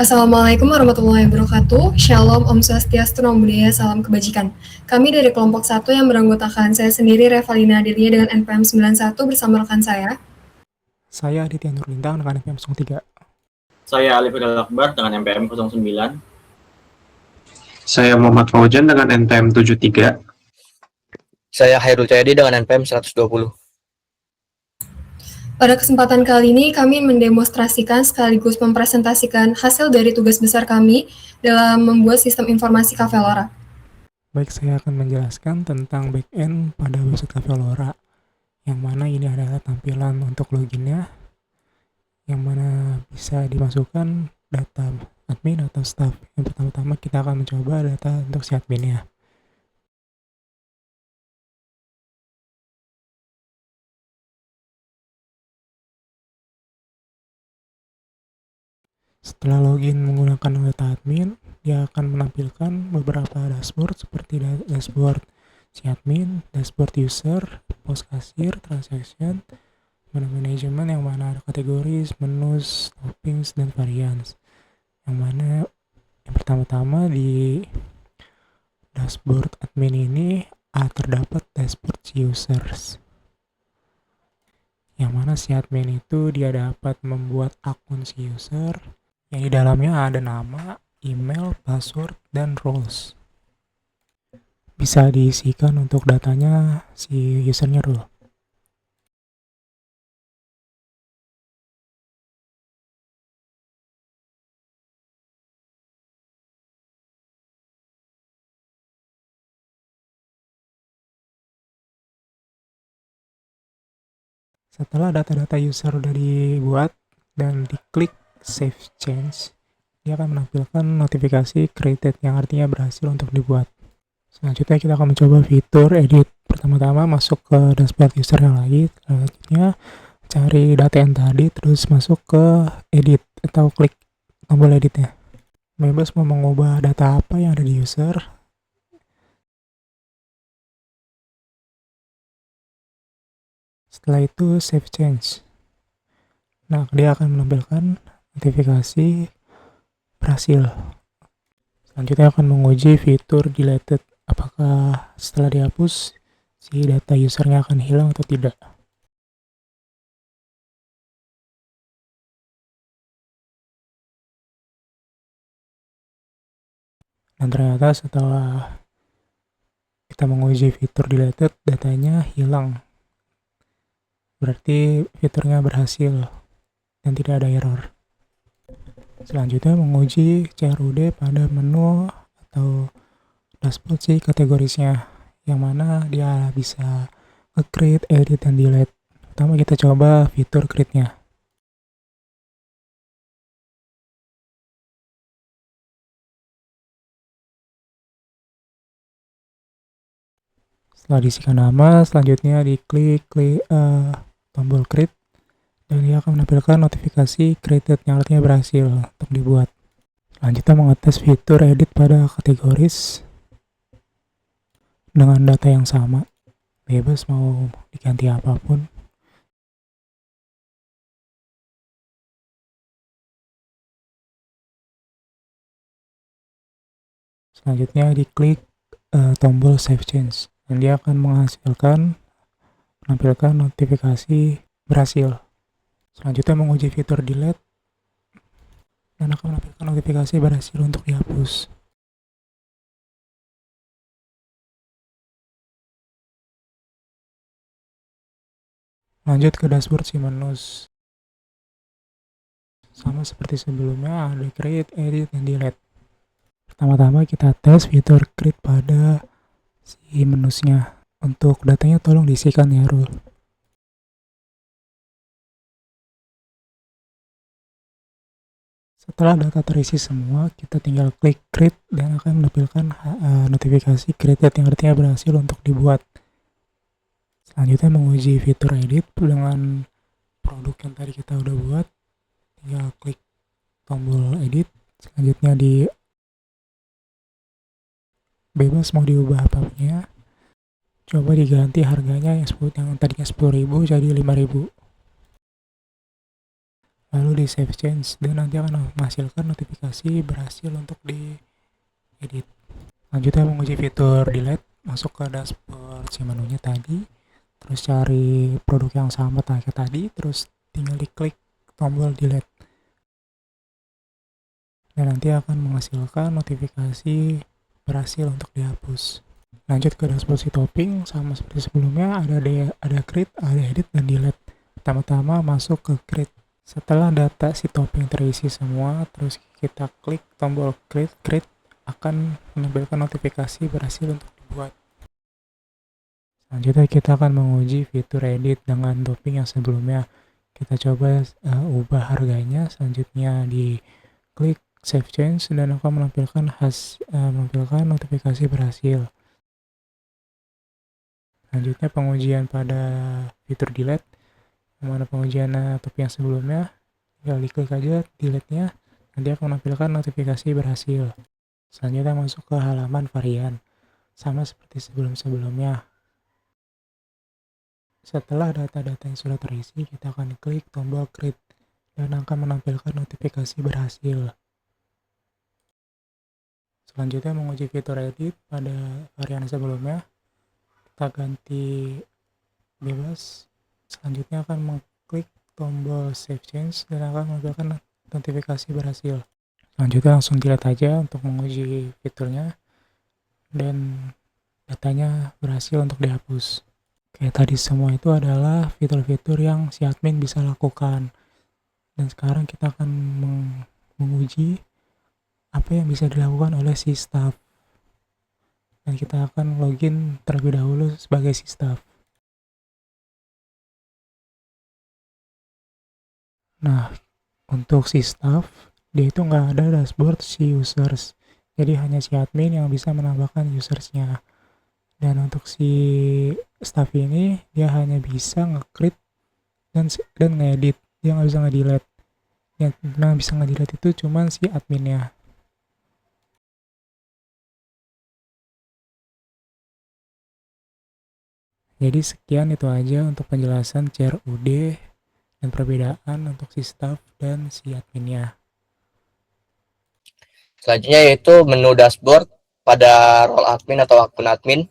Assalamualaikum warahmatullahi wabarakatuh. Shalom, Om Swastiastu, Namo Buddhaya, salam kebajikan. Kami dari kelompok 1 yang beranggotakan saya sendiri, Revalina Adelia dengan NPM 91 bersama rekan saya. Saya Aditya Nurlintang dengan NPM 03. Saya Alif Akbar dengan NPM 09. Saya Muhammad Faujan dengan NPM 73. Saya Hairul Cahyadi dengan NPM 120. Pada kesempatan kali ini, kami mendemonstrasikan sekaligus mempresentasikan hasil dari tugas besar kami dalam membuat sistem informasi Cafelora. Baik, saya akan menjelaskan tentang backend pada website Cafelora, yang mana ini adalah tampilan untuk loginnya, yang mana bisa dimasukkan data admin atau staff. Yang pertama-tama kita akan mencoba data untuk si adminnya. Setelah login menggunakan data admin, dia akan menampilkan beberapa dashboard seperti dashboard si admin, dashboard user, post kasir, transaction, menu manajemen yang mana ada kategoris, menus, toppings, dan varians. Yang mana yang pertama-tama di dashboard admin ini terdapat dashboard si users. Yang mana si admin itu dia dapat membuat akun si user yang di dalamnya ada nama, email, password, dan roles. Bisa diisikan untuk datanya si usernya dulu. Setelah data-data user udah dibuat dan diklik Save Change, dia akan menampilkan notifikasi created yang artinya berhasil untuk dibuat. Selanjutnya kita akan mencoba fitur edit. Pertama-tama masuk ke dashboard user yang lagi, selanjutnya cari data yang tadi, terus masuk ke edit atau klik tombol editnya. Bebas mau mengubah data apa yang ada di user. Setelah itu save change. Nah, dia akan menampilkan notifikasi berhasil. Selanjutnya akan menguji fitur deleted. Apakah setelah dihapus si data usernya akan hilang atau tidak. Dan ternyata setelah kita menguji fitur deleted, datanya hilang. Berarti fiturnya berhasil dan tidak ada error. Selanjutnya menguji CRUD pada menu atau dashboard si kategorisnya, yang mana dia bisa create, edit, dan delete. Pertama kita coba fitur create-nya. Setelah diisikan nama, selanjutnya diklik tombol create, dan dia akan menampilkan notifikasi created yang artinya berhasil untuk dibuat. Selanjutnya mengetes fitur edit pada kategoris dengan data yang sama, bebas mau diganti apapun. Selanjutnya diklik tombol save change, dan dia akan menampilkan notifikasi berhasil. Selanjutnya menguji fitur delete, dan akan menampilkan notifikasi berhasil untuk dihapus. Lanjut ke dashboard si menus. Sama seperti sebelumnya, ada create, edit, dan delete. Pertama-tama kita tes fitur create pada si menusnya. Untuk datanya tolong diisikan ya, Rul. Setelah data terisi semua, kita tinggal klik create dan akan menampilkan notifikasi created yang artinya berhasil untuk dibuat. Selanjutnya menguji fitur edit dengan produk yang tadi kita udah buat. Tinggal klik tombol edit. Selanjutnya bebas mau diubah apapun. Coba diganti harganya yang tadinya 10.000 jadi 5.000. lalu di save change, dan nanti akan menghasilkan notifikasi berhasil untuk diedit. Lanjutnya menguji fitur delete, masuk ke dashboard si menunya tadi, terus cari produk yang sama kayak tadi, terus tinggal diklik tombol delete, dan nanti akan menghasilkan notifikasi berhasil untuk dihapus. Lanjut ke dashboard si topping, sama seperti sebelumnya, ada create, ada edit, dan delete. Pertama-tama masuk ke create. Setelah data si topping terisi semua, terus kita klik tombol create akan menampilkan notifikasi berhasil untuk dibuat. Selanjutnya kita akan menguji fitur edit dengan topping yang sebelumnya. Kita coba ubah harganya. Selanjutnya di klik save change dan akan menampilkan notifikasi berhasil. Selanjutnya pengujian pada fitur delete, yang mana pengujian topping yang sebelumnya, tinggal diklik aja delete-nya, nanti akan menampilkan notifikasi berhasil. Selanjutnya masuk ke halaman varian, sama seperti sebelum-sebelumnya. Setelah data-data yang sudah terisi, kita akan klik tombol create dan akan menampilkan notifikasi berhasil. Selanjutnya menguji fitur edit pada varian sebelumnya, kita ganti bebas. Selanjutnya akan mengklik tombol save change dan akan menampilkan notifikasi berhasil. Selanjutnya langsung delete aja untuk menguji fiturnya, dan datanya berhasil untuk dihapus. Kayak tadi, semua itu adalah fitur-fitur yang si admin bisa lakukan. Dan sekarang kita akan menguji apa yang bisa dilakukan oleh si staff. Dan kita akan login terlebih dahulu sebagai si staff. Nah, untuk si staff, dia itu nggak ada dashboard si users. Jadi hanya si admin yang bisa menambahkan usersnya. Dan untuk si staff ini, dia hanya bisa nge-create dan ngedit. Dia nggak bisa nge-delete. Yang bisa nge-delete itu cuman si adminnya. Jadi sekian itu aja untuk penjelasan CRUD dan perbedaan untuk si staff dan si adminnya. Selanjutnya yaitu menu dashboard pada role admin atau akun admin.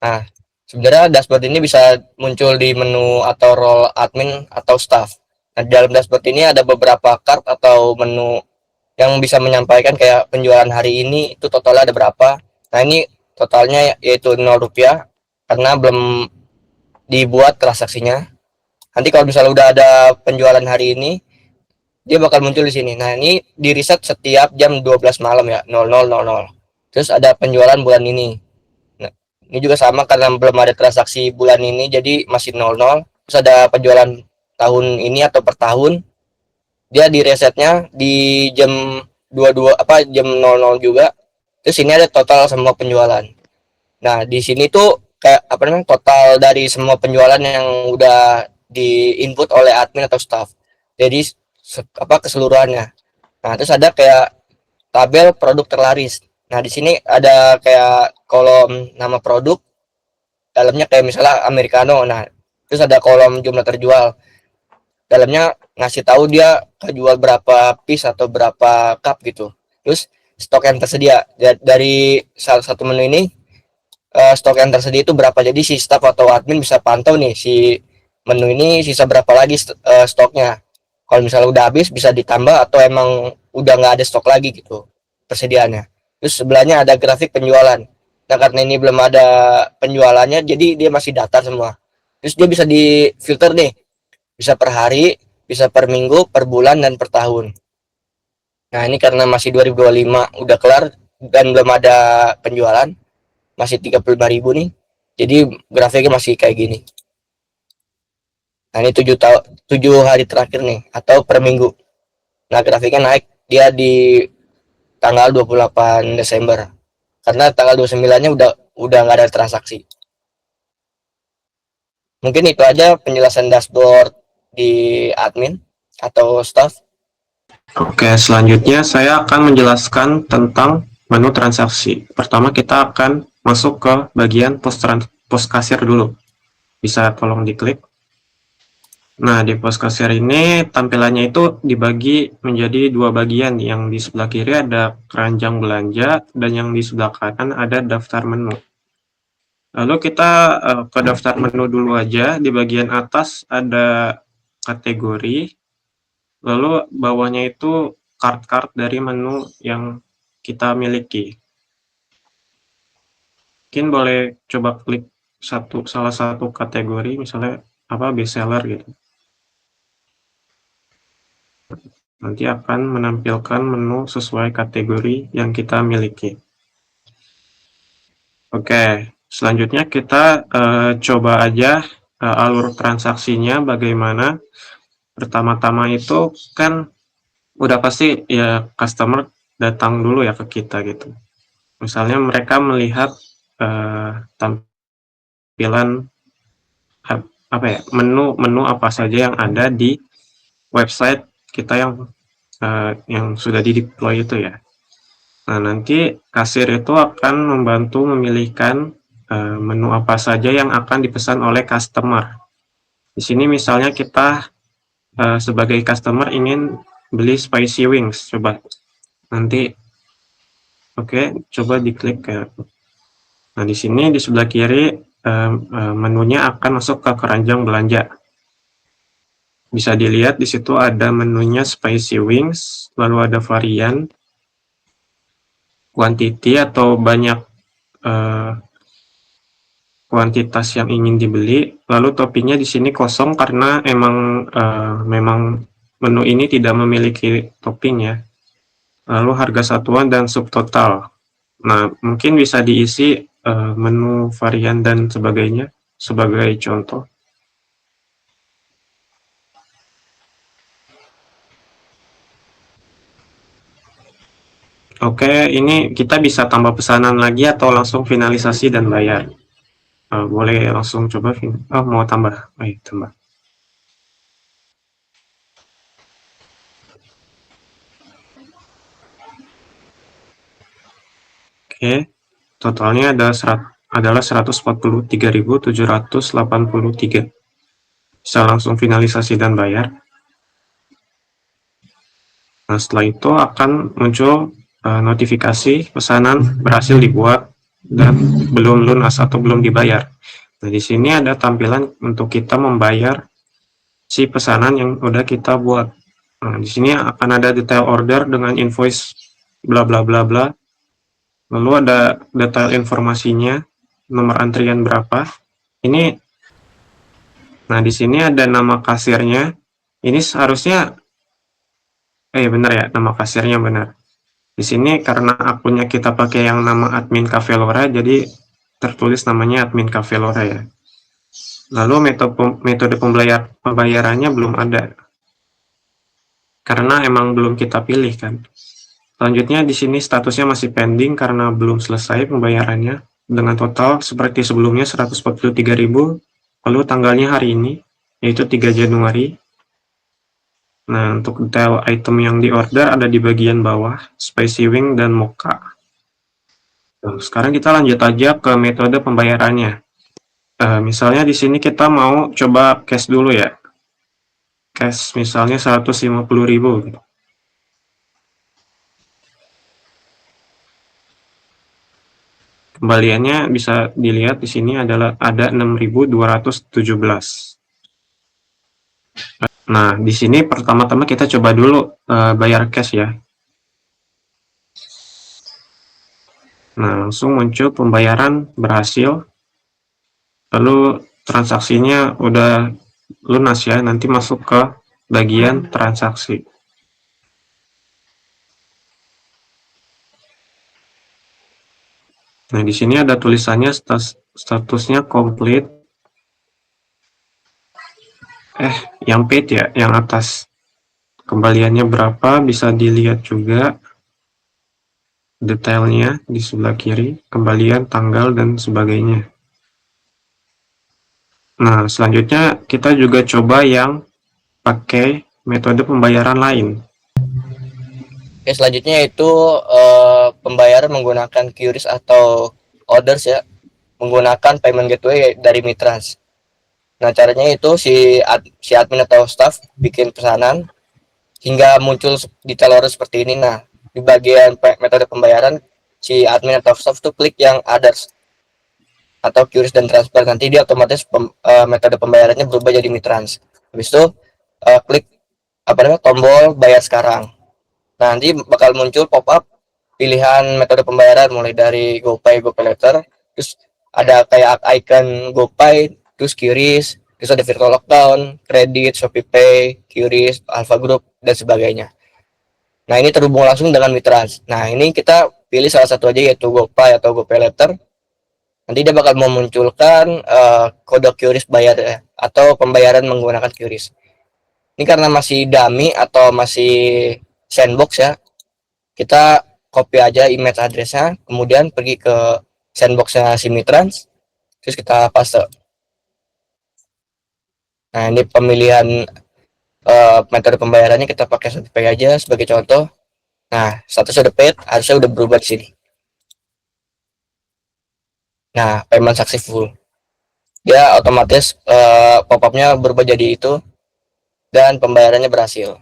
Nah, sebenarnya dashboard ini bisa muncul di menu atau role admin atau staff. Nah, di dalam dashboard ini ada beberapa card atau menu yang bisa menyampaikan kayak penjualan hari ini itu totalnya ada berapa. Nah, ini totalnya yaitu 0 rupiah karena belum dibuat transaksinya. Nanti kalau misalnya udah ada penjualan hari ini, dia bakal muncul di sini. Nah, ini di reset setiap jam 12 malam ya, 00.00. Terus ada penjualan bulan ini. Nah, ini juga sama karena belum ada transaksi bulan ini, jadi masih 00. Terus ada penjualan tahun ini atau per tahun. Dia di resetnya di jam 22 jam 00 juga. Terus ini ada total semua penjualan. Nah, di sini tuh kayak total dari semua penjualan yang udah di input oleh admin atau staff. Jadi keseluruhannya. Nah, terus ada kayak tabel produk terlaris. Nah, di sini ada kayak kolom nama produk, dalamnya kayak misalnya americano. Nah, terus ada kolom jumlah terjual. Dalamnya ngasih tahu dia kejual berapa piece atau berapa cup gitu. Terus stok yang tersedia dari salah satu menu ini, stok yang tersedia itu berapa. Jadi si staff atau admin bisa pantau nih si menu ini sisa berapa lagi stoknya. Kalau misalnya udah habis bisa ditambah atau emang udah nggak ada stok lagi gitu persediaannya. Terus sebelahnya ada grafik penjualan. Nah, karena ini belum ada penjualannya, jadi dia masih datar semua. Terus dia bisa di filter nih, bisa per hari, bisa per minggu, per bulan, dan per tahun. Nah, ini karena masih 2025 udah kelar dan belum ada penjualan, masih 35.000 nih, jadi grafiknya masih kayak gini. Nah, ini 7 hari terakhir nih, atau per minggu. Nah, grafiknya naik, dia di tanggal 28 Desember. Karena tanggal 29-nya udah nggak ada transaksi. Mungkin itu aja penjelasan dashboard di admin atau staff. Oke, selanjutnya saya akan menjelaskan tentang menu transaksi. Pertama kita akan masuk ke bagian pos kasir dulu. Bisa tolong diklik. Nah, di pos kasir ini tampilannya itu dibagi menjadi dua bagian. Yang di sebelah kiri ada keranjang belanja dan yang di sebelah kanan ada daftar menu. Lalu kita ke daftar menu dulu aja. Di bagian atas ada kategori, lalu bawahnya itu card-card dari menu yang kita miliki. Mungkin boleh coba klik salah satu kategori, misalnya best seller gitu. Nanti akan menampilkan menu sesuai kategori yang kita miliki. Oke, selanjutnya kita coba aja alur transaksinya bagaimana. Pertama-tama itu kan udah pasti ya customer datang dulu ya ke kita gitu. Misalnya mereka melihat tampilan menu apa saja yang ada di website kita yang sudah di-deploy itu ya. Nah, nanti kasir itu akan membantu memilihkan menu apa saja yang akan dipesan oleh customer. Di sini misalnya kita sebagai customer ingin beli spicy wings, coba nanti coba diklik ya. Nah, di sini di sebelah kiri menunya akan masuk ke keranjang belanja. Bisa dilihat di situ ada menunya spicy wings, lalu ada varian, quantity atau banyak kuantitas yang ingin dibeli, lalu toppingnya di sini kosong karena memang menu ini tidak memiliki topping ya. Lalu harga satuan dan subtotal. Nah, mungkin bisa diisi menu varian dan sebagainya sebagai contoh. Oke, ini kita bisa tambah pesanan lagi atau langsung finalisasi dan bayar. Boleh langsung coba, mau tambah, tambah. Oke, totalnya adalah 143.783. Bisa langsung finalisasi dan bayar. Nah, setelah itu akan muncul notifikasi pesanan berhasil dibuat dan belum lunas atau belum dibayar. Nah, di sini ada tampilan untuk kita membayar si pesanan yang udah kita buat. Nah, di sini akan ada detail order dengan invoice bla bla bla bla. Lalu ada detail informasinya, nomor antrian berapa. Nah, di sini ada nama kasirnya. Ini seharusnya benar ya, nama kasirnya benar. Di sini karena akunnya kita pakai yang nama admin Cafelora, jadi tertulis namanya admin Cafelora ya. Lalu metode pembayarannya belum ada, karena emang belum kita pilih kan. Selanjutnya di sini statusnya masih pending karena belum selesai pembayarannya, dengan total seperti sebelumnya 143.000, lalu tanggalnya hari ini, yaitu 3 Januari. Nah, untuk detail item yang diorder ada di bagian bawah, spicy wing dan mocha. Nah, sekarang kita lanjut aja ke metode pembayarannya. Misalnya di sini kita mau coba cash dulu ya. Cash misalnya 150.000 gitu. Kembaliannya bisa dilihat di sini ada 6.217. Nah, di sini pertama-tama kita coba dulu bayar cash ya. Nah, langsung muncul pembayaran berhasil. Lalu transaksinya udah lunas ya, nanti masuk ke bagian transaksi. Nah, di sini ada tulisannya statusnya complete. Yang paid ya, yang atas. Kembaliannya berapa, bisa dilihat juga detailnya di sebelah kiri, kembalian, tanggal, dan sebagainya. Nah, selanjutnya kita juga coba yang pakai metode pembayaran lain. Oke, selanjutnya itu pembayaran menggunakan QRIS atau orders ya, menggunakan payment gateway dari Mitrans. Nah, caranya itu si admin atau staff bikin pesanan hingga muncul detail order seperti ini. Nah, di bagian metode pembayaran, si admin atau staff tuh klik yang others atau QRIS dan transfer. Nanti dia otomatis metode pembayarannya berubah jadi Mitrans. Habis itu klik tombol bayar sekarang. Nah, nanti bakal muncul pop-up pilihan metode pembayaran mulai dari GoPay, GoPayLater, terus ada kayak icon GoPay, terus QRIS, terus ada virtual lockdown, kredit, ShopeePay, QRIS, Alpha Group, dan sebagainya. Nah, ini terhubung langsung dengan Mitrans. Nah, ini kita pilih salah satu aja, yaitu GoPay atau GoPayLater. Nanti dia bakal memunculkan kode QRIS bayar atau pembayaran menggunakan QRIS. Ini karena masih dummy atau masih sandbox ya, kita copy aja image address-nya, kemudian pergi ke sandbox-nya si Mitrans, terus kita paste. Nah, ini pemilihan metode pembayarannya kita pakai ShopeePay aja sebagai contoh. Nah, status udah paid, harusnya udah berubah di sini. Nah, payment successful. Dia otomatis pop-up-nya berubah jadi itu dan pembayarannya berhasil.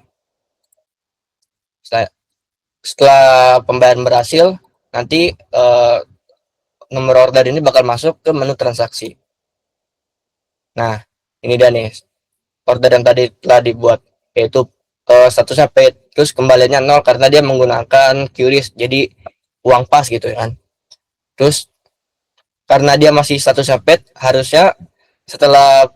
Setelah pembayaran berhasil, nanti nomor order ini bakal masuk ke menu transaksi. Nah, ini dia nih order yang tadi telah dibuat, yaitu statusnya paid, terus kembaliannya 0 karena dia menggunakan QRIS, jadi uang pas gitu kan. Terus karena dia masih statusnya paid, harusnya setelah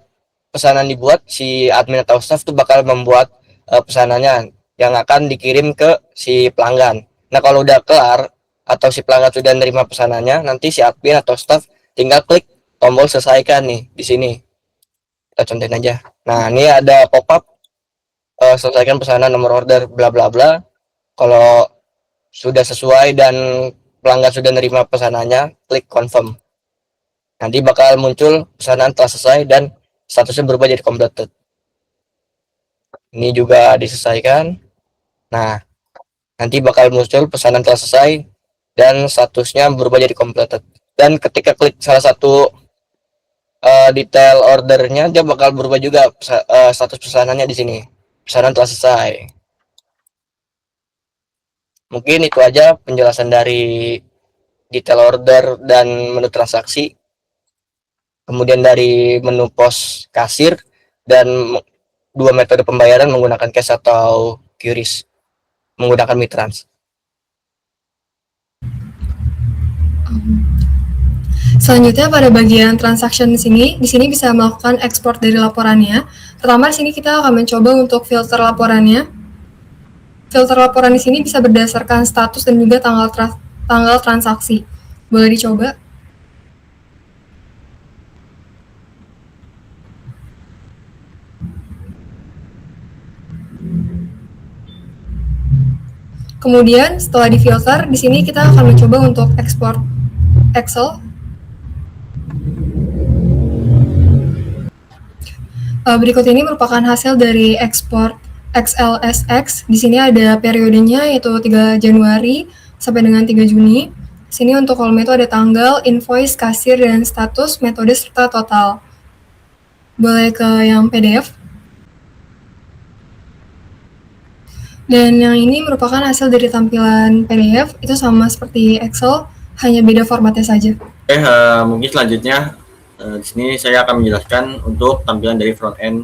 pesanan dibuat, si admin atau staff tuh bakal membuat pesanannya yang akan dikirim ke si pelanggan. Nah, kalau udah kelar atau si pelanggan sudah menerima pesanannya, nanti si admin atau staff tinggal klik tombol selesaikan nih di sini. Kita contohin aja. Nah, ini ada pop-up selesaikan pesanan nomor order bla bla bla. Kalau sudah sesuai dan pelanggan sudah menerima pesanannya, klik confirm. Nanti bakal muncul pesanan telah selesai dan statusnya berubah jadi completed. Ini juga diselesaikan. Nah, nanti bakal muncul pesanan telah selesai dan statusnya berubah jadi completed. Dan ketika klik salah satu detail ordernya, dia bakal berubah juga status pesanannya di sini. Pesanan telah selesai. Mungkin itu aja penjelasan dari detail order dan menu transaksi. Kemudian dari menu pos kasir dan dua metode pembayaran menggunakan cash atau QRIS menggunakan Mitrans. Selanjutnya pada bagian transaction di sini bisa melakukan ekspor dari laporannya. Pertama di sini kita akan mencoba untuk filter laporannya. Filter laporan di sini bisa berdasarkan status dan juga tanggal transaksi. Boleh dicoba. Kemudian setelah difilter, di sini kita akan mencoba untuk ekspor Excel. Berikut ini merupakan hasil dari ekspor XLSX. Di sini ada periodenya yaitu 3 Januari sampai dengan 3 Juni. Di sini untuk kolom itu ada tanggal, invoice, kasir, dan status, metode, serta total. Boleh ke yang PDF. Dan yang ini merupakan hasil dari tampilan PDF, itu sama seperti Excel, hanya beda formatnya saja. Oke, mungkin selanjutnya di sini saya akan menjelaskan untuk tampilan dari front end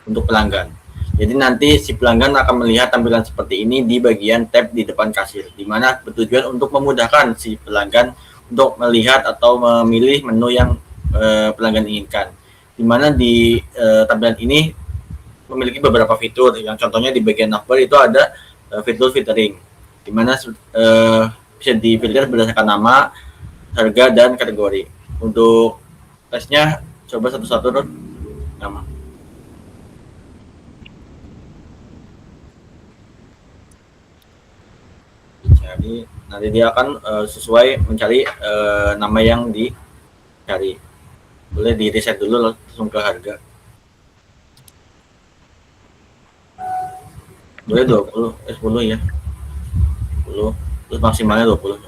untuk pelanggan. Jadi nanti si pelanggan akan melihat tampilan seperti ini di bagian tab di depan kasir, di mana bertujuan untuk memudahkan si pelanggan untuk melihat atau memilih menu yang pelanggan inginkan. Di mana di tampilan ini memiliki beberapa fitur, yang contohnya di bagian navbar itu ada fitur filtering, di mana bisa difilter berdasarkan nama, harga, dan kategori. Untuk tesnya coba satu-satu nama. Jadi nanti dia akan sesuai mencari nama yang dicari. Boleh di reset dulu langsung ke harga. Boleh 10 ya. 10 terus maksimalnya 20.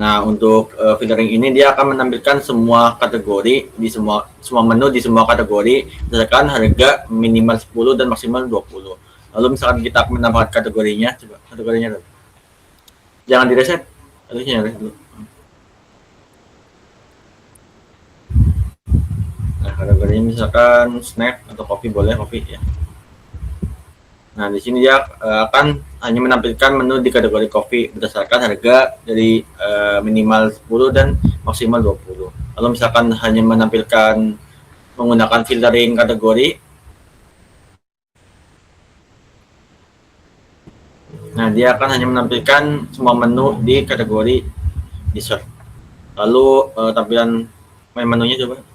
Nah, untuk filtering ini dia akan menampilkan semua kategori di semua menu di semua kategori berdasarkan harga minimal 10 dan maksimal 20. Lalu misalkan kita akan menambahkan kategorinya, coba kategorinya dulu. Jangan direset, harusnya reset dulu. Nah, kategorinya misalkan snack atau kopi, boleh kopi ya. Nah, di sini dia akan hanya menampilkan menu di kategori kopi berdasarkan harga dari minimal 10 dan maksimal 20. Lalu misalkan hanya menampilkan menggunakan filtering kategori. Nah, dia akan hanya menampilkan semua menu di kategori dessert. Lalu tampilan main menunya coba.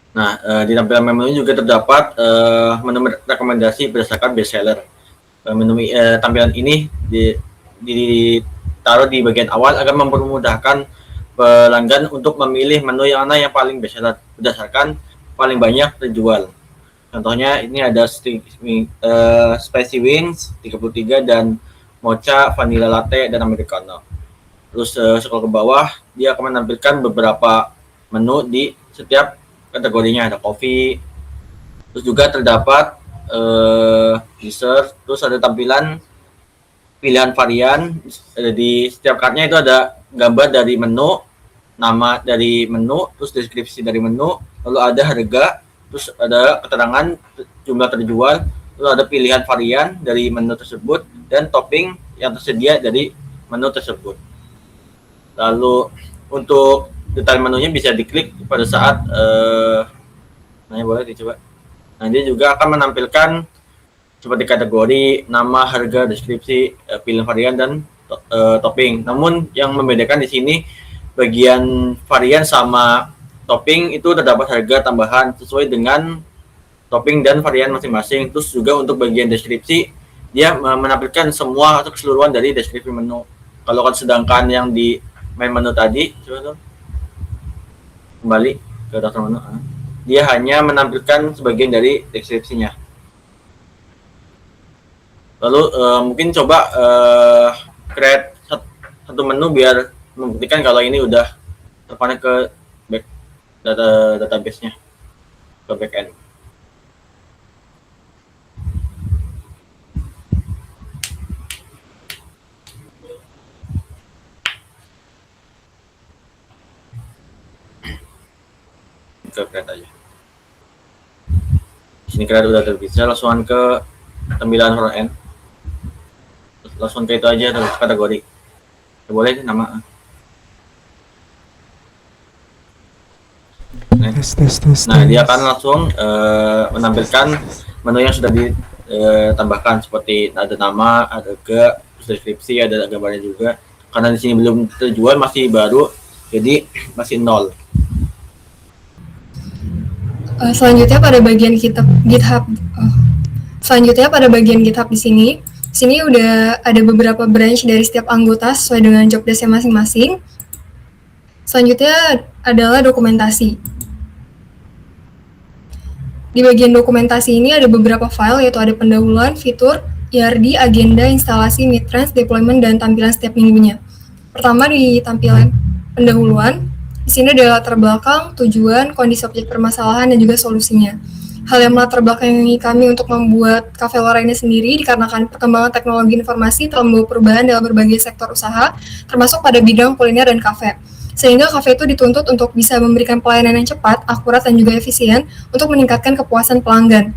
Nah, di tampilan menu juga terdapat menu rekomendasi berdasarkan bestseller. Tampilan ini ditaruh di bagian awal agar mempermudahkan pelanggan untuk memilih menu yang mana yang paling bestseller berdasarkan paling banyak terjual. Contohnya ini ada spicy wings 33 dan mocha, vanilla latte dan americano. Terus scroll ke bawah, dia akan menampilkan beberapa menu di setiap kategorinya. Ada kopi, terus juga terdapat dessert, terus ada tampilan pilihan varian. Di setiap kartnya itu ada gambar dari menu, nama dari menu, terus deskripsi dari menu, lalu ada harga, terus ada keterangan jumlah terjual, lalu ada pilihan varian dari menu tersebut dan topping yang tersedia dari menu tersebut. Lalu untuk detail menunya bisa diklik pada saat boleh dicoba. Nah, dia juga akan menampilkan seperti kategori, nama, harga, deskripsi, pilihan varian dan topping. Namun yang membedakan di sini bagian varian sama topping itu terdapat harga tambahan sesuai dengan topping dan varian masing-masing. Terus juga untuk bagian deskripsi dia menampilkan semua atau keseluruhan dari deskripsi menu. Kalau kan sedangkan yang di main menu tadi, coba tuh kembali ke daftar menu, dia hanya menampilkan sebagian dari deskripsinya. Lalu mungkin coba create satu menu biar membuktikan kalau ini udah terpanek ke database-nya, ke backend. Ke create aja. Di sini create udah terpisah, langsung ke tampilan front end. Langsung ke itu aja terus kategori. Boleh nama. Nah, dia akan langsung menampilkan menu yang sudah ditambahkan seperti ada nama, ada deskripsi, ada gambarnya juga. Karena di sini belum terjual, masih baru, jadi masih 0. Selanjutnya pada bagian GitHub. Selanjutnya pada bagian GitHub di sini udah ada beberapa branch dari setiap anggota sesuai dengan job desk-nya masing-masing. Selanjutnya adalah dokumentasi. Di bagian dokumentasi ini ada beberapa file, yaitu ada pendahuluan, fitur, IRD, agenda, instalasi, midrange, deployment, dan tampilan setiap minggunya. Pertama di tampilan pendahuluan, di sini ada latar belakang, tujuan, kondisi objek permasalahan, dan juga solusinya. Hal yang melatar belakangi kami untuk membuat Cafe Lora ini sendiri dikarenakan perkembangan teknologi informasi telah membawa perubahan dalam berbagai sektor usaha, termasuk pada bidang kuliner dan kafe. Sehingga kafe itu dituntut untuk bisa memberikan pelayanan yang cepat, akurat, dan juga efisien untuk meningkatkan kepuasan pelanggan.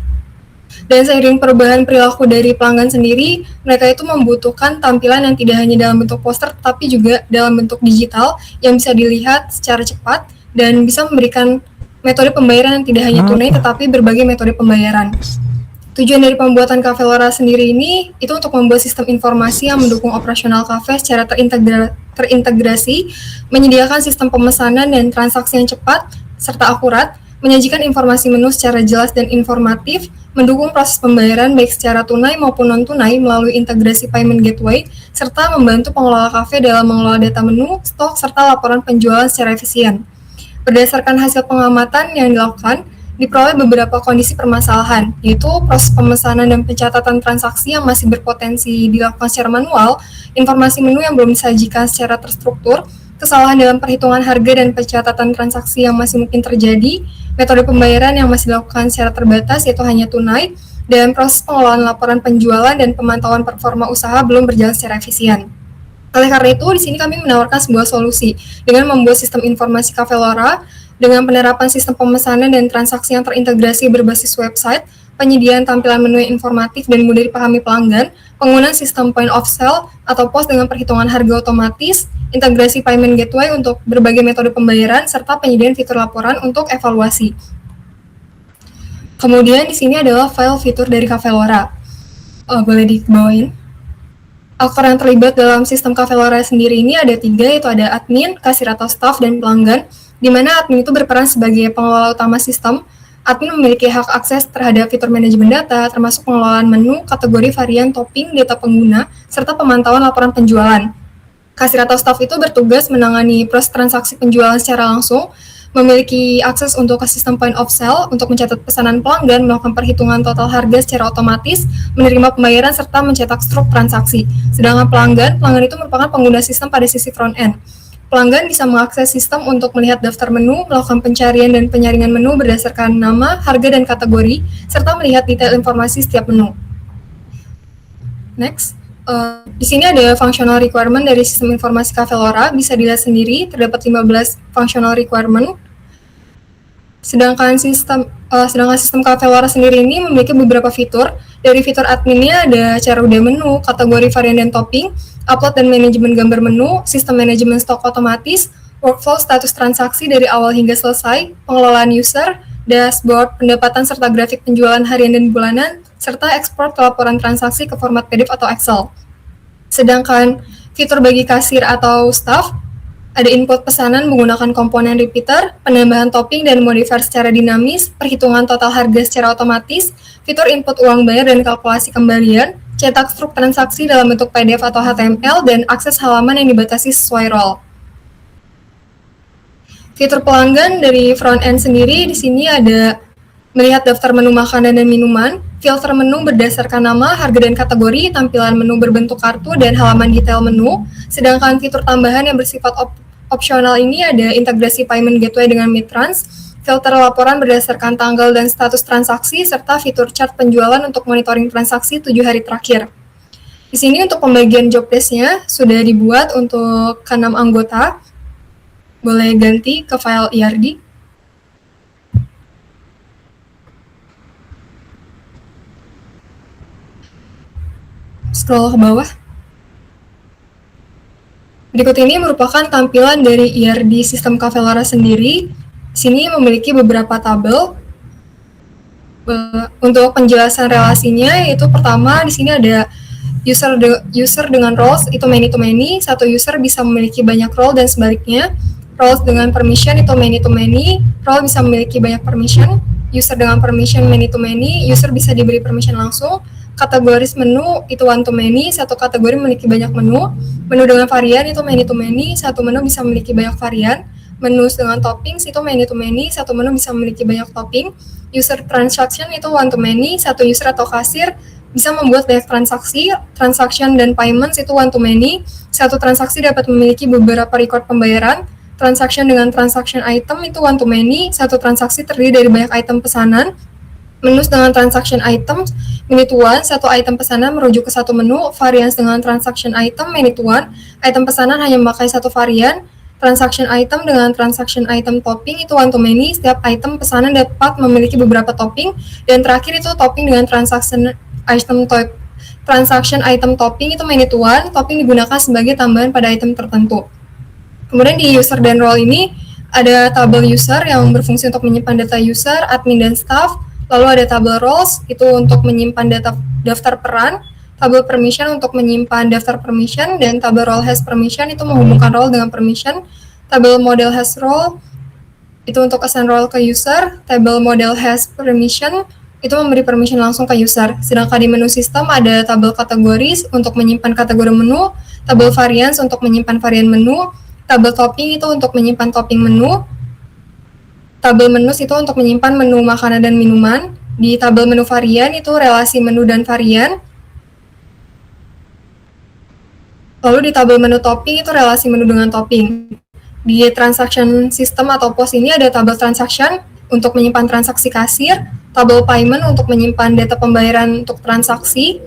Dan seiring perubahan perilaku dari pelanggan sendiri, mereka itu membutuhkan tampilan yang tidak hanya dalam bentuk poster, tapi juga dalam bentuk digital yang bisa dilihat secara cepat dan bisa memberikan metode pembayaran yang tidak hanya tunai, tetapi berbagai metode pembayaran. Tujuan dari pembuatan Cafe Lora sendiri ini itu untuk membuat sistem informasi yang mendukung operasional kafe secara terintegrasi, menyediakan sistem pemesanan dan transaksi yang cepat serta akurat, menyajikan informasi menu secara jelas dan informatif, mendukung proses pembayaran baik secara tunai maupun non-tunai melalui integrasi payment gateway, serta membantu pengelola kafe dalam mengelola data menu, stok, serta laporan penjualan secara efisien. Berdasarkan hasil pengamatan yang dilakukan, diperoleh beberapa kondisi permasalahan, yaitu proses pemesanan dan pencatatan transaksi yang masih berpotensi dilakukan secara manual, informasi menu yang belum disajikan secara terstruktur, kesalahan dalam perhitungan harga dan pencatatan transaksi yang masih mungkin terjadi, metode pembayaran yang masih dilakukan secara terbatas, yaitu hanya tunai, dan proses pengelolaan laporan penjualan dan pemantauan performa usaha belum berjalan secara efisien. Oleh karena itu, di sini kami menawarkan sebuah solusi dengan membuat sistem informasi Cafelora dengan penerapan sistem pemesanan dan transaksi yang terintegrasi berbasis website, penyediaan tampilan menu yang informatif dan mudah dipahami pelanggan, penggunaan sistem point of sale atau POS dengan perhitungan harga otomatis, integrasi payment gateway untuk berbagai metode pembayaran, serta penyediaan fitur laporan untuk evaluasi. Kemudian di sini adalah file fitur dari Cafelora. Boleh dibawain. Aktor yang terlibat dalam sistem Cafelora sendiri ini ada 3, yaitu ada admin, kasir atau staff, dan pelanggan, di mana admin itu berperan sebagai pengelola utama sistem. Admin memiliki hak akses terhadap fitur manajemen data, termasuk pengelolaan menu, kategori, varian, topping, data pengguna, serta pemantauan laporan penjualan. Kasir atau staff itu bertugas menangani proses transaksi penjualan secara langsung, memiliki akses untuk ke sistem point of sale untuk mencatat pesanan pelanggan, melakukan perhitungan total harga secara otomatis, menerima pembayaran, serta mencetak struk transaksi. Sedangkan pelanggan itu merupakan pengguna sistem pada sisi front end. Pelanggan bisa mengakses sistem untuk melihat daftar menu, melakukan pencarian dan penyaringan menu berdasarkan nama, harga, dan kategori, serta melihat detail informasi setiap menu. Next. Di sini ada functional requirement dari sistem informasi Cafelora, bisa dilihat sendiri, terdapat 15 functional requirement. Sedangkan sistem Cafelora sendiri ini memiliki beberapa fitur. Dari fitur adminnya ada cara udah menu, kategori, varian, dan topping, upload dan manajemen gambar menu, sistem manajemen stok otomatis, workflow status transaksi dari awal hingga selesai, pengelolaan user, dashboard, pendapatan serta grafik penjualan harian dan bulanan, serta ekspor laporan transaksi ke format PDF atau Excel. Sedangkan fitur bagi kasir atau staff, ada input pesanan menggunakan komponen repeater, penambahan topping dan modifier secara dinamis, perhitungan total harga secara otomatis, fitur input uang bayar dan kalkulasi kembalian, cetak struk transaksi dalam bentuk PDF atau HTML, dan akses halaman yang dibatasi sesuai role. Fitur pelanggan dari front end sendiri di sini ada melihat daftar menu makanan dan minuman, filter menu berdasarkan nama, harga, dan kategori, tampilan menu berbentuk kartu, dan halaman detail menu. Sedangkan fitur tambahan yang bersifat opsional ini ada integrasi payment gateway dengan Midtrans, filter laporan berdasarkan tanggal dan status transaksi, serta fitur chart penjualan untuk monitoring transaksi 7 hari terakhir. Di sini untuk pembagian job desk-nya sudah dibuat untuk ke-6 anggota. Boleh ganti ke file ERD. Scroll ke bawah. Berikut ini merupakan tampilan dari ERD sistem Cafelora sendiri. Di sini memiliki beberapa tabel. Untuk penjelasan relasinya, yaitu pertama di sini ada user dengan roles, itu many to many. Satu user bisa memiliki banyak role dan sebaliknya. Roles dengan permission itu many to many. Role bisa memiliki banyak permission. User dengan permission many to many. User bisa diberi permission langsung. Kategoris menu itu one to many, satu kategori memiliki banyak menu. Menu dengan varian itu many to many, satu menu bisa memiliki banyak varian. Menu dengan toppings itu many to many, satu menu bisa memiliki banyak topping. User transaction itu one to many, satu user atau kasir bisa membuat banyak transaksi. Transaction dan payments itu one to many, satu transaksi dapat memiliki beberapa record pembayaran. Transaction dengan transaction item itu one to many, satu transaksi terdiri dari banyak item pesanan. Menu dengan transaction item, minute one, satu item pesanan merujuk ke satu menu. Varians dengan transaction item, minute one, item pesanan hanya memakai satu varian. Transaction item dengan transaction item topping itu one to many, setiap item pesanan dapat memiliki beberapa topping. Dan terakhir itu topping dengan transaction item topping itu minute one, topping digunakan sebagai tambahan pada item tertentu. Kemudian di user dan role ini ada tabel user yang berfungsi untuk menyimpan data user, admin, dan staff. Lalu ada tabel roles, itu untuk menyimpan daftar peran, tabel permission untuk menyimpan daftar permission, dan tabel role has permission itu menghubungkan role dengan permission, tabel model has role itu untuk assign role ke user, tabel model has permission itu memberi permission langsung ke user. Sedangkan di menu sistem ada tabel kategoris untuk menyimpan kategori menu, tabel variance untuk menyimpan varian menu, tabel topping itu untuk menyimpan topping menu. Tabel menus itu untuk menyimpan menu makanan dan minuman. Di tabel menu varian itu relasi menu dan varian. Lalu di tabel menu topping itu relasi menu dengan topping. Di transaction system atau POS ini ada tabel transaction untuk menyimpan transaksi kasir, tabel payment untuk menyimpan data pembayaran untuk transaksi.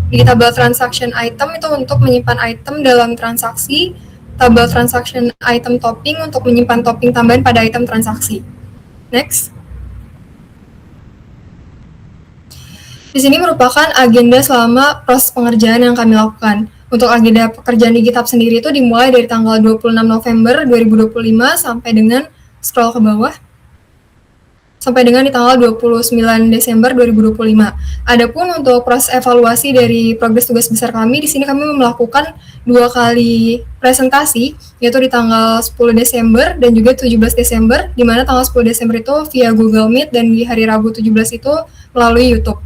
Di tabel transaction item itu untuk menyimpan item dalam transaksi, tabel transaction item topping untuk menyimpan topping tambahan pada item transaksi. Next. Di sini merupakan agenda selama proses pengerjaan yang kami lakukan. Untuk agenda pekerjaan di GitHub sendiri itu dimulai dari tanggal 26 November 2025 sampai dengan scroll ke bawah, sampai dengan di tanggal 29 Desember 2025. Adapun untuk proses evaluasi dari progres tugas besar kami, di sini kami melakukan 2 kali presentasi, yaitu di tanggal 10 Desember dan juga 17 Desember, di mana tanggal 10 Desember itu via Google Meet dan di hari Rabu 17 itu melalui YouTube.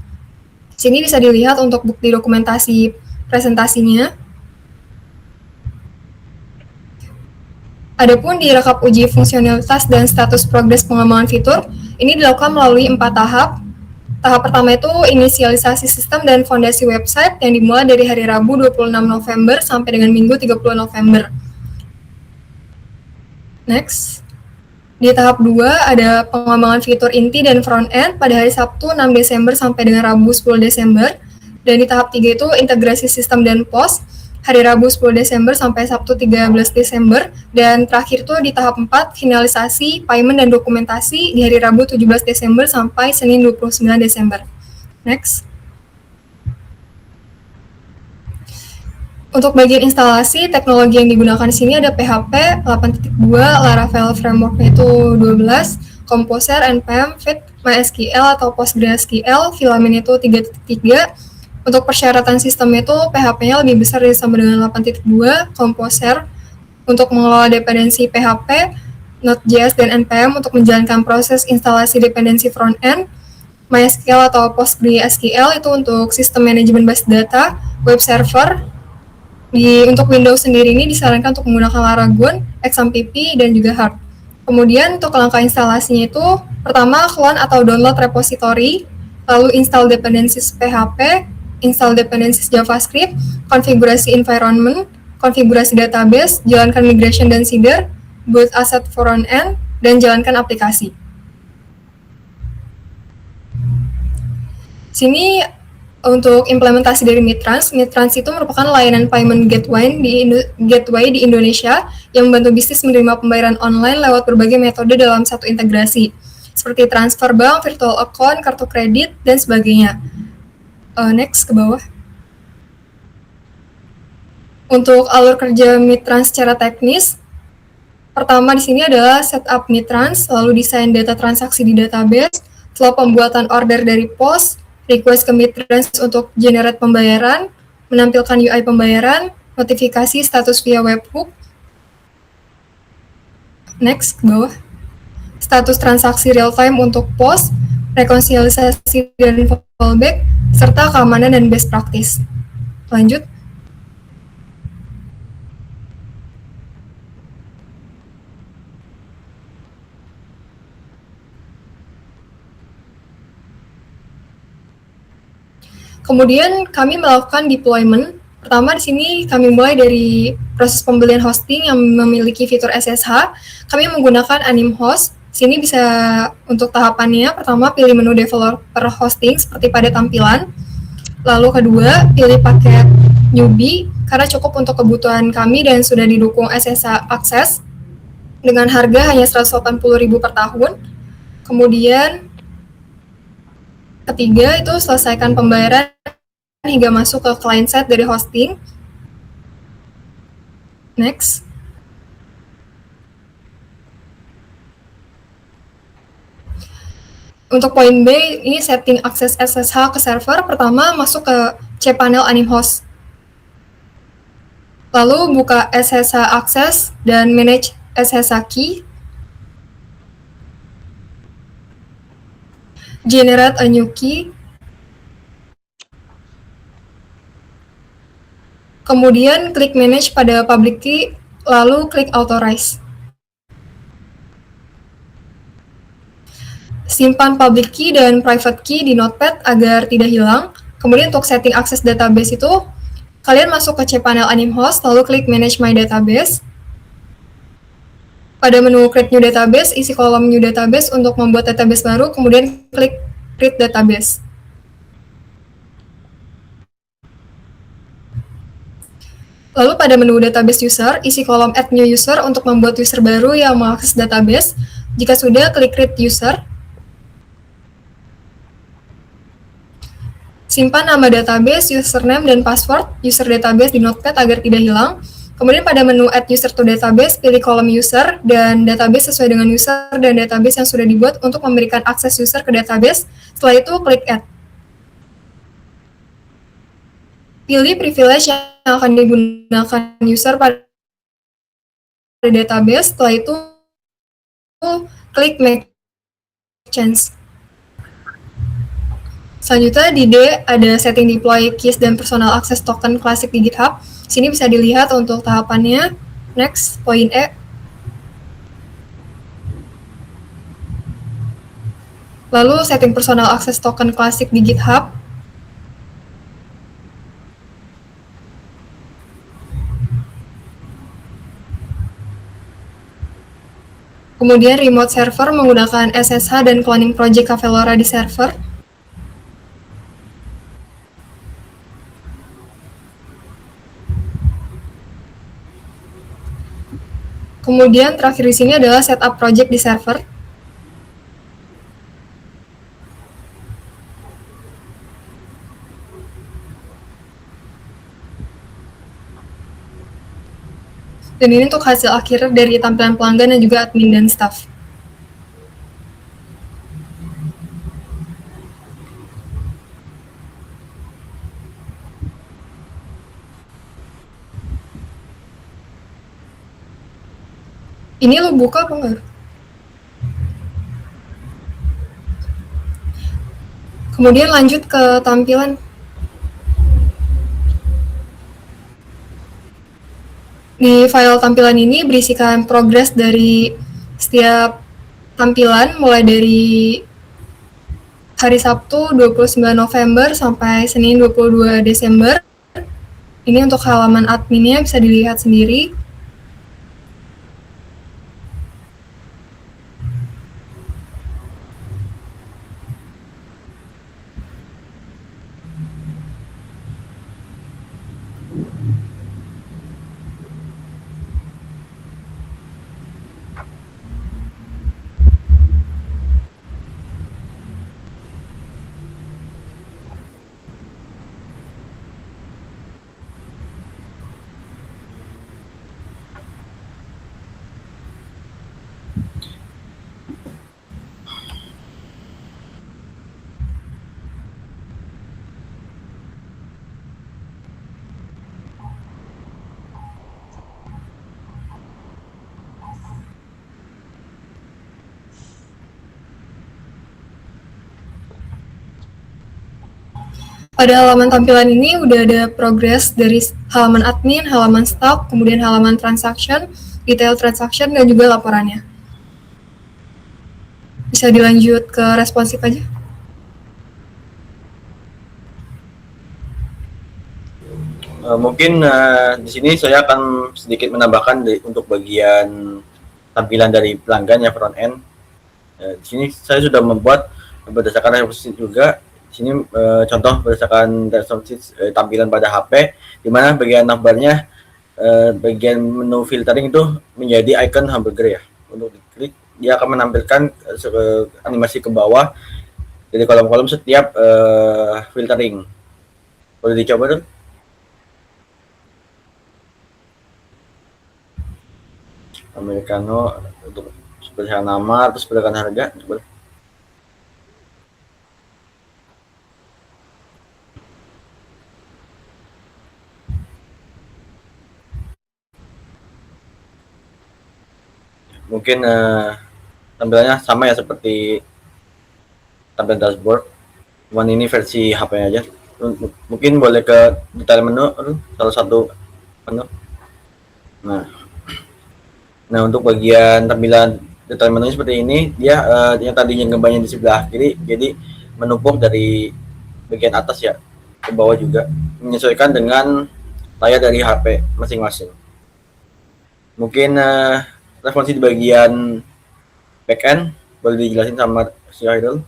Di sini bisa dilihat untuk bukti dokumentasi presentasinya. Adapun di rekap uji fungsionalitas dan status progres pengembangan fitur, ini dilakukan melalui 4 tahap. Tahap pertama itu inisialisasi sistem dan fondasi website yang dimulai dari hari Rabu 26 November sampai dengan Minggu 30 November. Next. Di tahap 2 ada pengembangan fitur inti dan front end pada hari Sabtu 6 Desember sampai dengan Rabu 10 Desember. Dan di tahap 3 itu integrasi sistem dan POS hari Rabu 10 Desember sampai Sabtu 13 Desember. Dan terakhir itu di tahap 4 finalisasi, payment dan dokumentasi di hari Rabu 17 Desember sampai Senin 29 Desember. Next. Untuk bagian instalasi, teknologi yang digunakan di sini ada PHP 8.2, Laravel Framework itu 12, Composer, NPM, Fit, MySQL atau PostgreSQL, Filament itu 3.3. Untuk persyaratan sistem itu PHP-nya lebih besar sama dengan 8.2, Composer untuk mengelola dependensi PHP, Node.js dan NPM untuk menjalankan proses instalasi dependensi front-end, MySQL atau PostgreSQL itu untuk sistem manajemen base data, web server. Untuk Windows sendiri ini disarankan untuk menggunakan Laragon, XAMPP, dan juga Hard. Kemudian untuk langkah instalasinya itu, pertama clone atau download repository, lalu install dependencies PHP, install dependencies JavaScript, konfigurasi environment, konfigurasi database, jalankan migration dan seeder, build asset front end, dan jalankan aplikasi. Sini untuk implementasi dari Mitrans itu merupakan layanan payment gateway di Indonesia yang membantu bisnis menerima pembayaran online lewat berbagai metode dalam satu integrasi, seperti transfer bank, virtual account, kartu kredit, dan sebagainya. Next, ke bawah. Untuk alur kerja Mitrans secara teknis, pertama di sini adalah setup Mitrans, lalu desain data transaksi di database, flow pembuatan order dari POS, request ke Mitrans untuk generate pembayaran, menampilkan UI pembayaran, notifikasi status via webhook. Next, ke bawah. Status transaksi real time untuk POS, rekonsiliasi dan fallback, serta keamanan dan best practice. Lanjut. Kemudian kami melakukan deployment. Pertama di sini kami mulai dari proses pembelian hosting yang memiliki fitur SSH. Kami menggunakan AnimHost. Sini bisa untuk tahapannya, pertama pilih menu developer hosting seperti pada tampilan. Lalu kedua, pilih paket newbie karena cukup untuk kebutuhan kami dan sudah didukung SSH akses dengan harga hanya 180.000 per tahun. Kemudian ketiga itu selesaikan pembayaran hingga masuk ke client side dari hosting. Next. Untuk poin B, ini setting akses SSH ke server. Pertama, masuk ke cPanel AnimHost. Lalu buka SSH access dan manage SSH key. Generate a new key. Kemudian klik manage pada public key, lalu klik authorize. Simpan public key dan private key di Notepad agar tidak hilang. Kemudian untuk setting akses database itu, kalian masuk ke cPanel AnimHost, lalu klik Manage My Database. Pada menu Create New Database, isi kolom New Database untuk membuat database baru, kemudian klik Create Database. Lalu pada menu Database User, isi kolom Add New User untuk membuat user baru yang mengakses database. Jika sudah, klik Create User. Simpan nama database, username, dan password user database di Notepad agar tidak hilang. Kemudian pada menu Add User to Database, pilih kolom user dan database sesuai dengan user dan database yang sudah dibuat untuk memberikan akses user ke database. Setelah itu, klik Add. Pilih privilege yang akan digunakan user pada database. Setelah itu, klik Make Change. Selanjutnya di D ada setting deploy keys dan personal access token klasik di GitHub. Sini bisa dilihat untuk tahapannya. Next, poin E. Lalu setting personal access token klasik di GitHub. Kemudian remote server menggunakan SSH dan cloning project Cavelora di server. Kemudian terakhir di sini adalah setup project di server. Dan ini untuk hasil akhir dari tampilan pelanggan dan juga admin dan staff. Ini lo buka apa enggak? Kemudian lanjut ke tampilan. Di file tampilan ini berisikan progres dari setiap tampilan mulai dari hari Sabtu 29 November sampai Senin 22 Desember. Ini untuk halaman adminnya bisa dilihat sendiri. Pada halaman tampilan ini udah ada progres dari halaman admin, halaman staff, kemudian halaman transaction, detail transaction, dan juga laporannya. Bisa dilanjut ke responsif aja. Mungkin di sini saya akan sedikit menambahkan untuk bagian tampilan dari pelanggan ya, front end. Di sini saya sudah membuat berdasarkan referensi juga. Di sini contoh berdasarkan tampilan pada HP, di mana bagian navbarnya bagian menu filtering itu menjadi icon hamburger ya. Untuk diklik, dia akan menampilkan animasi ke bawah dari kolom-kolom setiap filtering. Boleh dicoba dulu. Americano untuk pilihan nama, terus pilihan harga. Coba. Mungkin tampilannya sama ya seperti tampilan dashboard, cuman ini versi HP aja. Mungkin boleh ke detail menu, salah satu menu. Nah, untuk bagian tampilan detail menunya seperti ini. Dia yang tadinya gambarnya di sebelah kiri, jadi menumpuk dari bagian atas ya ke bawah juga, menyesuaikan dengan layar dari HP masing-masing. Mungkin responsi di bagian backend boleh dijelasin sama si Hairul.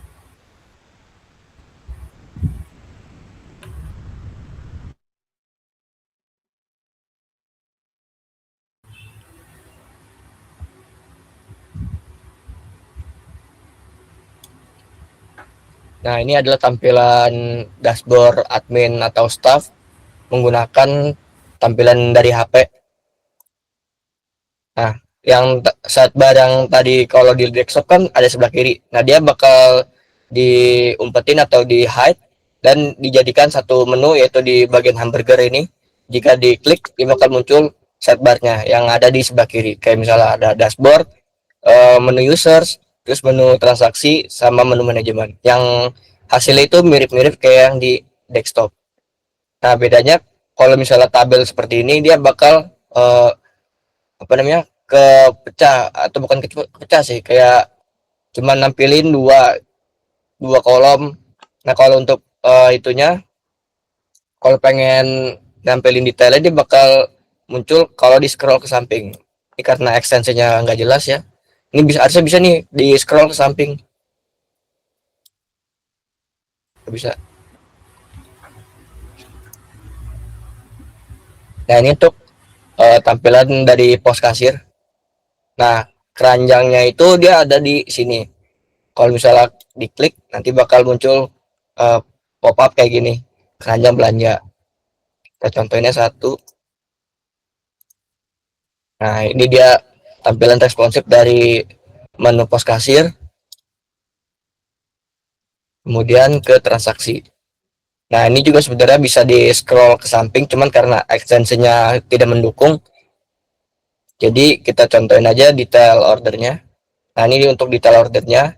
Nah, ini adalah tampilan dashboard admin atau staff menggunakan tampilan dari HP. Nah, yang saat barang tadi kalau di desktop kan ada sebelah kiri. Nah, dia bakal diumpetin atau di hide dan dijadikan satu menu, yaitu di bagian hamburger ini. Jika diklik, dia bakal muncul sidebar-nya yang ada di sebelah kiri. Kayak misalnya ada dashboard, menu users, terus menu transaksi, sama menu manajemen. Yang hasilnya itu mirip-mirip kayak yang di desktop. Nah, bedanya kalau misalnya tabel seperti ini, dia bakal kepecah, atau bukan kepecah sih, kayak cuma nampilin dua kolom. Nah, kalau untuk itunya, kalau pengen nampilin detailnya, dia bakal muncul kalau di scroll ke samping. Ini karena ekstensinya nggak jelas ya. Ini harusnya bisa nih di scroll ke samping. Bisa. Nah, ini untuk tampilan dari pos kasir. Nah, keranjangnya itu dia ada di sini. Kalau misalnya diklik, nanti bakal muncul pop-up kayak gini, keranjang belanja. Kita contohnya satu. Nah, ini dia tampilan responsif dari menu pos kasir. Kemudian ke transaksi. Nah, ini juga sebenarnya bisa di scroll ke samping, cuman karena ekstensinya tidak mendukung, jadi kita contohin aja detail ordernya. Nah, ini untuk detail ordernya.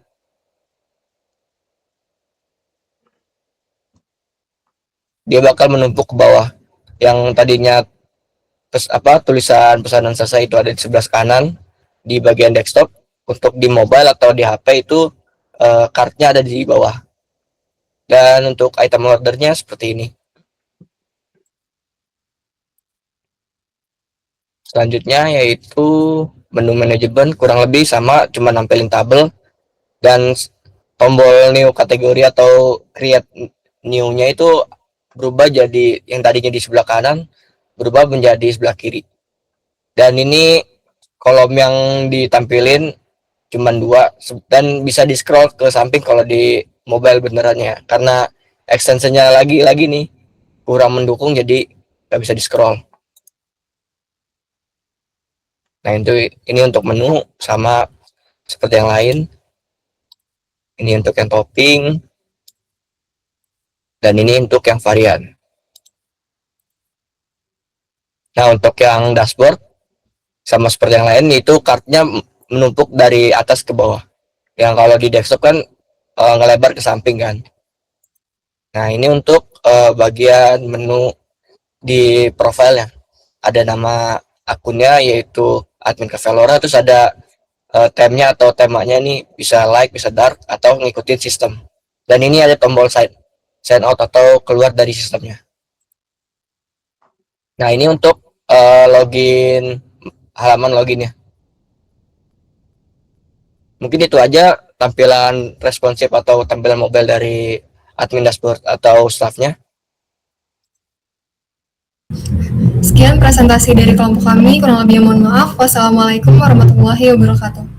Dia bakal menumpuk ke bawah. Yang tadinya tulisan pesanan selesai itu ada di sebelah kanan di bagian desktop. Untuk di mobile atau di HP itu kartnya ada di bawah. Dan untuk item ordernya seperti ini. Selanjutnya yaitu menu manajemen, kurang lebih sama, cuma nampilin tabel, dan tombol new kategori atau create new-nya itu berubah jadi yang tadinya di sebelah kanan berubah menjadi sebelah kiri. Dan ini kolom yang ditampilin cuma 2 dan bisa di scroll ke samping kalau di mobile benerannya, karena extensionnya lagi nih kurang mendukung, jadi nggak bisa di scroll. Nah, ini untuk menu sama seperti yang lain. Ini untuk yang topping, dan ini untuk yang varian. Nah, untuk yang dashboard sama seperti yang lain, itu kartnya menumpuk dari atas ke bawah. Yang kalau di desktop kan ngelebar ke samping kan. Nah, ini untuk bagian menu di profile ya. Ada nama akunnya yaitu admin Cavelora, terus ada temanya atau temanya nih bisa light, bisa dark, atau ngikutin sistem. Dan ini ada tombol sign out atau keluar dari sistemnya. Nah, ini untuk login, halaman loginnya. Mungkin itu aja tampilan responsif atau tampilan mobile dari admin dashboard atau staffnya. Sekian presentasi dari kelompok kami, kurang lebih mohon maaf. Wassalamualaikum warahmatullahi wabarakatuh.